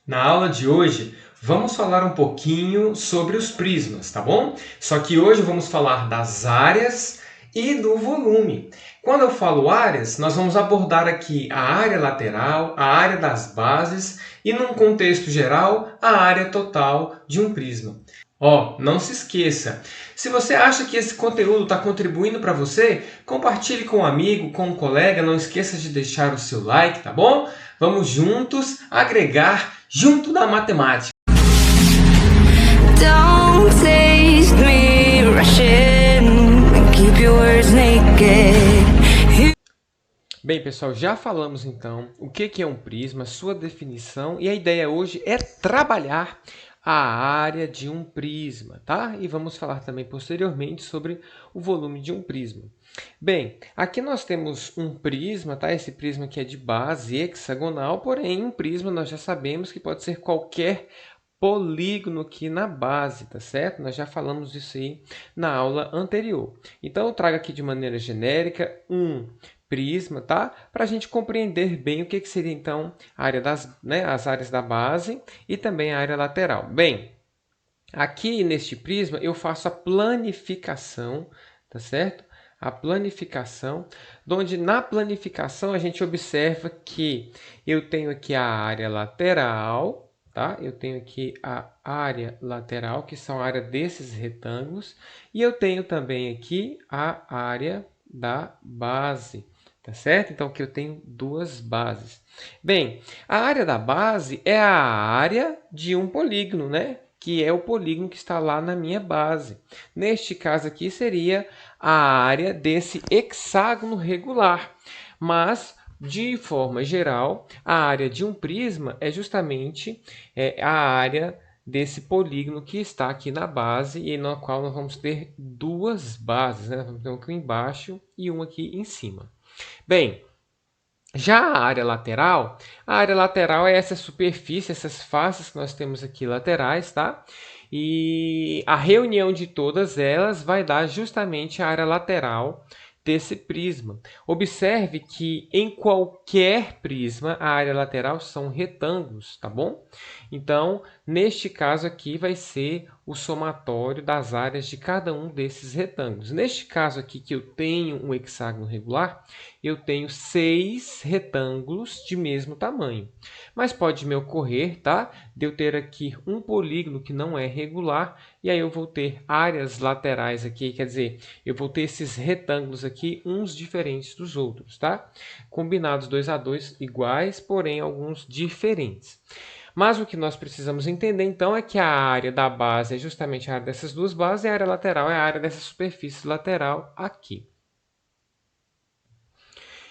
Na aula de hoje, vamos falar um pouquinho sobre os prismas, tá bom? Só que hoje vamos falar das áreas e do volume. Quando eu falo áreas, nós vamos abordar aqui a área lateral, a área das bases e, num contexto geral, a área total de um prisma. Ó, não se esqueça, se você acha que esse conteúdo está contribuindo para você, compartilhe com um amigo, com um colega, não esqueça de deixar o seu like, tá bom? Vamos juntos agregar junto da matemática. Don't taste me rushing, keep your words naked. Bem, pessoal, já falamos então o que é um prisma, sua definição, e a ideia hoje é trabalhar a área de um prisma, tá? E vamos falar também posteriormente sobre o volume de um prisma. Bem, aqui nós temos um prisma, tá? Esse prisma aqui é de base hexagonal, porém um prisma nós já sabemos que pode ser qualquer polígono aqui na base, tá certo? Nós já falamos disso aí na aula anterior. Então, eu trago aqui de maneira genérica um prisma, tá? Para a gente compreender bem o que seria, então, a área as áreas da base e também a área lateral. Bem, aqui neste prisma eu faço a planificação, tá certo? A planificação, onde na planificação a gente observa que eu tenho aqui a área lateral, tá? Eu tenho aqui a área lateral, que são a área desses retângulos, e eu tenho também aqui a área da base, tá certo? Então, aqui eu tenho duas bases. Bem, a área da base é a área de um polígono, né? Que é o polígono que está lá na minha base. Neste caso aqui seria a área desse hexágono regular. Mas, de forma geral, a área de um prisma é justamente a área desse polígono que está aqui na base e na qual nós vamos ter duas bases, né? Vamos ter uma aqui embaixo e uma aqui em cima. Bem, já a área lateral é essa superfície, essas faces que nós temos aqui laterais, tá? E a reunião de todas elas vai dar justamente a área lateral desse prisma. Observe que em qualquer prisma, a área lateral são retângulos, tá bom? Então, neste caso aqui vai ser o somatório das áreas de cada um desses retângulos. Neste caso aqui que eu tenho um hexágono regular, eu tenho 6 retângulos de mesmo tamanho. Mas pode me ocorrer, tá? De eu ter aqui um polígono que não é regular, e aí eu vou ter áreas laterais aqui, quer dizer, eu vou ter esses retângulos aqui, uns diferentes dos outros, tá? Combinados 2 a 2 iguais, porém alguns diferentes. Mas o que nós precisamos entender, então, é que a área da base é justamente a área dessas duas bases e a área lateral é a área dessa superfície lateral aqui.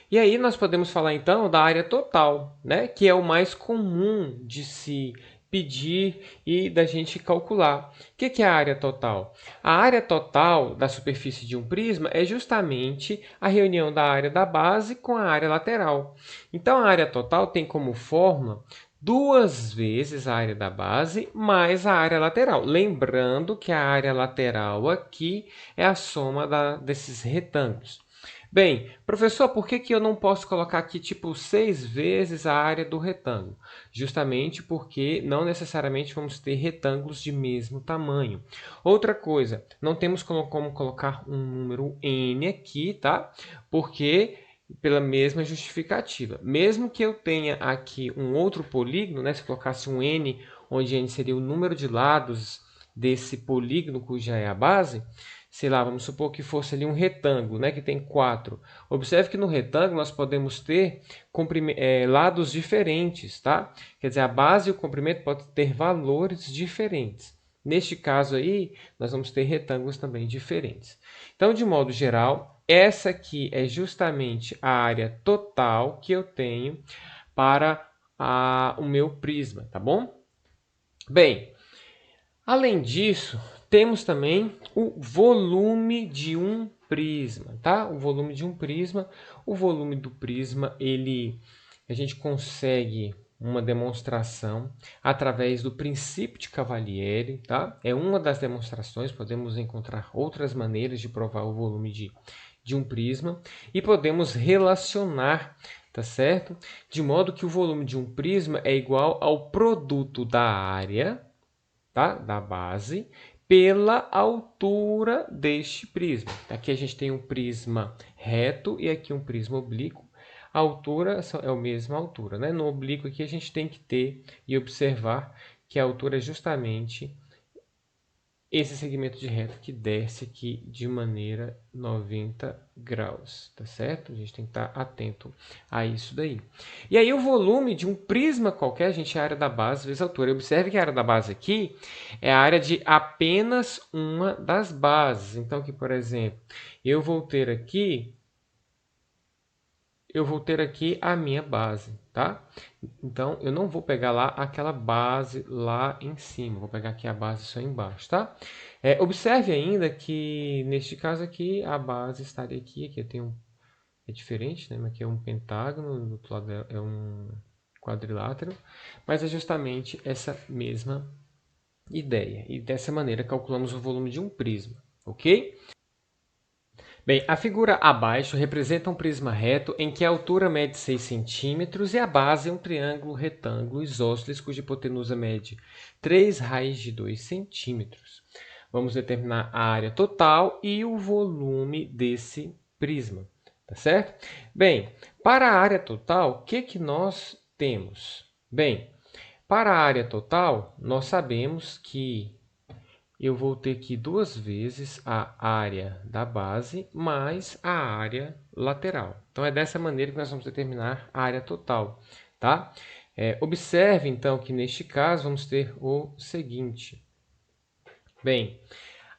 E aí nós podemos falar, então, da área total, né? Que é o mais comum de se pedir e da gente calcular. O que é a área total? A área total da superfície de um prisma é justamente a reunião da área da base com a área lateral. Então, a área total tem como fórmula 2 vezes a área da base mais a área lateral. Lembrando que a área lateral aqui é a soma desses retângulos. Bem, professor, por que eu não posso colocar aqui tipo 6 vezes a área do retângulo? Justamente porque não necessariamente vamos ter retângulos de mesmo tamanho. Outra coisa, não temos como colocar um número n aqui, tá? Porque pela mesma justificativa. Mesmo que eu tenha aqui um outro polígono, né? Se eu colocasse um n, onde n seria o número de lados desse polígono cuja é a base, sei lá, vamos supor que fosse ali um retângulo, né, que tem 4. Observe que no retângulo nós podemos ter lados diferentes, tá? Quer dizer, a base e o comprimento podem ter valores diferentes. Neste caso aí, nós vamos ter retângulos também diferentes. Então, de modo geral, essa aqui é justamente a área total que eu tenho para o meu prisma, tá bom? Bem, além disso, temos também o volume de um prisma, tá? O volume de um prisma. O volume do prisma, a gente consegue uma demonstração através do princípio de Cavalieri, tá? É uma das demonstrações, podemos encontrar outras maneiras de provar o volume de um prisma e podemos relacionar tá certo? De modo que o volume de um prisma é igual ao produto da área, tá? Da base, pela altura deste prisma. Aqui a gente tem um prisma reto e aqui um prisma oblíquo. A altura é a mesma altura, né? No oblíquo aqui a gente tem que ter e observar que a altura é justamente esse segmento de reto que desce aqui de maneira 90 graus, tá certo? A gente tem que estar atento a isso daí. E aí o volume de um prisma qualquer, a gente, é a área da base vezes a altura. Observe que a área da base aqui é a área de apenas uma das bases. Então aqui, por exemplo, eu vou ter aqui a minha base, tá? Então, eu não vou pegar lá aquela base lá em cima, vou pegar aqui a base só embaixo, tá? Observe ainda que, neste caso aqui, a base estaria aqui, aqui eu tenho é diferente, né? Aqui é um pentágono, do outro lado é um quadrilátero, mas é justamente essa mesma ideia. E dessa maneira calculamos o volume de um prisma, ok? Bem, a figura abaixo representa um prisma reto em que a altura mede 6 centímetros e a base é um triângulo retângulo isósceles cuja hipotenusa mede 3 raiz de 2 centímetros. Vamos determinar a área total e o volume desse prisma, tá certo? Bem, para a área total, o que nós temos? Bem, para a área total, nós sabemos que eu vou ter aqui duas vezes a área da base mais a área lateral. Então, é dessa maneira que nós vamos determinar a área total, tá? Observe, então, que neste caso vamos ter o seguinte. Bem,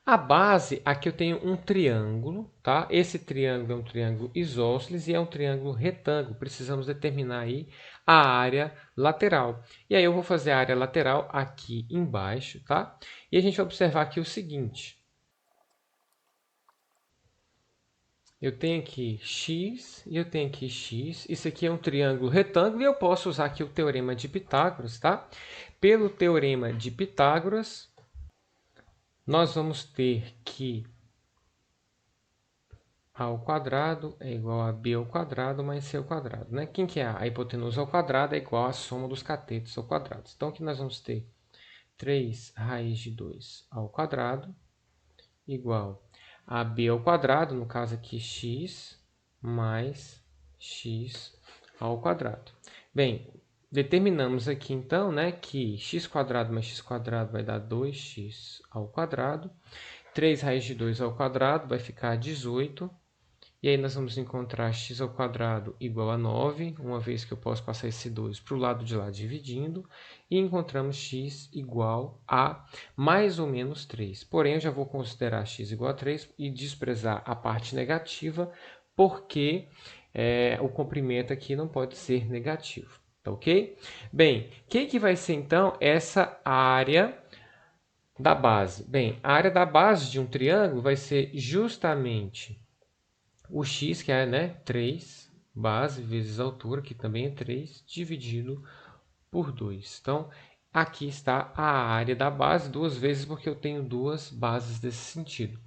a base, aqui eu tenho um triângulo, tá? Esse triângulo é um triângulo isósceles e é um triângulo retângulo. Precisamos determinar aí a área lateral. E aí eu vou fazer a área lateral aqui embaixo, tá? E a gente vai observar aqui o seguinte. Eu tenho aqui x e eu tenho aqui x. Isso aqui é um triângulo retângulo e eu posso usar aqui o teorema de Pitágoras, tá? Pelo teorema de Pitágoras, nós vamos ter que a ao quadrado é igual a b ao quadrado mais c ao quadrado, né? Quem que é a hipotenusa ao quadrado é igual à soma dos catetos ao quadrado. Então, aqui nós vamos ter 3 raiz de 2 ao quadrado igual a b ao quadrado, no caso aqui x, mais x ao quadrado. Bem, determinamos aqui então, né, que x quadrado mais x quadrado vai dar 2x ao quadrado. 3 raiz de 2 ao quadrado vai ficar 18. E aí nós vamos encontrar x ao quadrado igual a 9, uma vez que eu posso passar esse 2 para o lado de lá dividindo. E encontramos x igual a mais ou menos 3. Porém, eu já vou considerar x igual a 3 e desprezar a parte negativa, porque o comprimento aqui não pode ser negativo. Tá ok? Bem, o que vai ser então essa área da base? Bem, a área da base de um triângulo vai ser justamente o x, que é, né, 3, base vezes altura, que também é 3, dividido por 2. Então, aqui está a área da base, duas vezes, porque eu tenho duas bases desse sentido.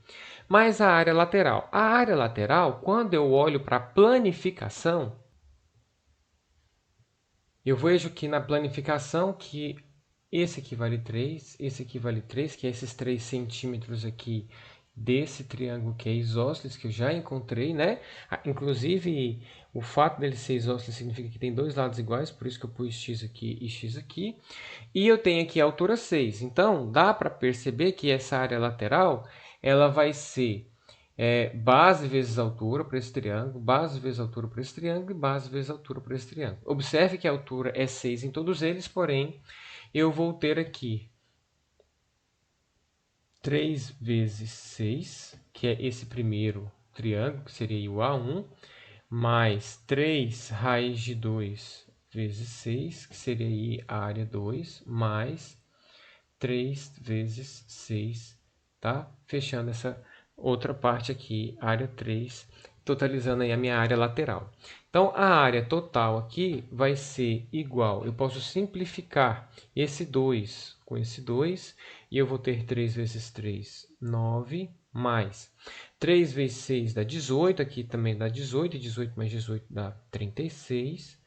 Mas a área lateral. A área lateral, quando eu olho para a planificação, eu vejo que na planificação que esse aqui vale 3, esse aqui vale 3, que é esses 3 centímetros aqui desse triângulo que é isósceles, que eu já encontrei, né? Inclusive, o fato dele ser isósceles significa que tem dois lados iguais, por isso que eu pus x aqui e x aqui. E eu tenho aqui a altura 6. Então, dá para perceber que essa área lateral, ela vai ser base vezes altura para esse triângulo, base vezes altura para esse triângulo e base vezes altura para esse triângulo. Observe que a altura é 6 em todos eles, porém, eu vou ter aqui 3 vezes 6, que é esse primeiro triângulo, que seria o A1, mais 3 raiz de 2 vezes 6, que seria aí a área 2, mais 3 vezes 6, tá? Fechando essa outra parte aqui, área 3, totalizando aí a minha área lateral. Então, a área total aqui vai ser igual, eu posso simplificar esse 2 com esse 2, e eu vou ter 3 vezes 3, 9, mais 3 vezes 6 dá 18, aqui também dá 18, e 18 mais 18 dá 36,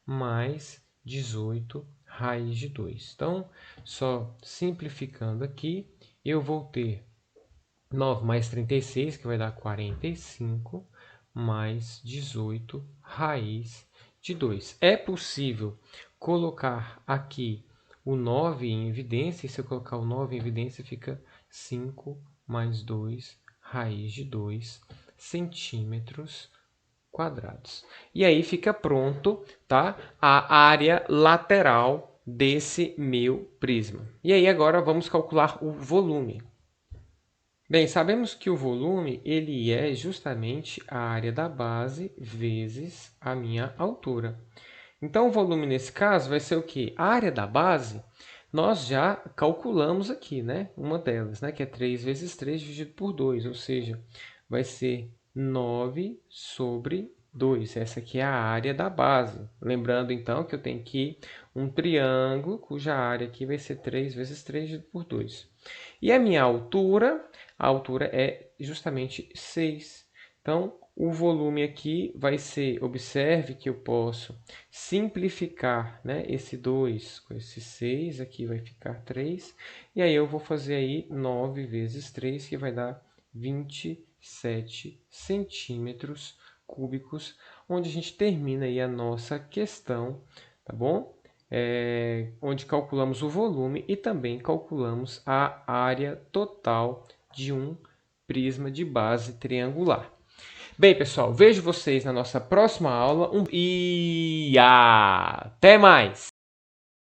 mais 18 raiz de 2. Então, só simplificando aqui, eu vou ter 9 mais 36, que vai dar 45, mais 18 raiz de 2. É possível colocar aqui o 9 em evidência, e se eu colocar o 9 em evidência, fica 5 mais 2 raiz de 2 centímetros quadrados. E aí fica pronto, tá, a área lateral desse meu prisma. E aí agora vamos calcular o volume. Bem, sabemos que o volume ele é justamente a área da base vezes a minha altura. Então, o volume nesse caso vai ser o quê? A área da base, nós já calculamos aqui, né? Uma delas, né? Que é 3 vezes 3 dividido por 2, ou seja, vai ser 9 sobre 2. Essa aqui é a área da base. Lembrando, então, que eu tenho aqui um triângulo, cuja área aqui vai ser 3 vezes 3 dividido por 2. E a minha altura, a altura é justamente 6. Então, o volume aqui vai ser, observe que eu posso simplificar, né, esse 2 com esse 6, aqui vai ficar 3. E aí eu vou fazer aí 9 vezes 3, que vai dar 27 centímetros cúbicos, onde a gente termina aí a nossa questão, tá bom? Onde calculamos o volume e também calculamos a área total de um prisma de base triangular. Bem, pessoal, vejo vocês na nossa próxima aula e até mais!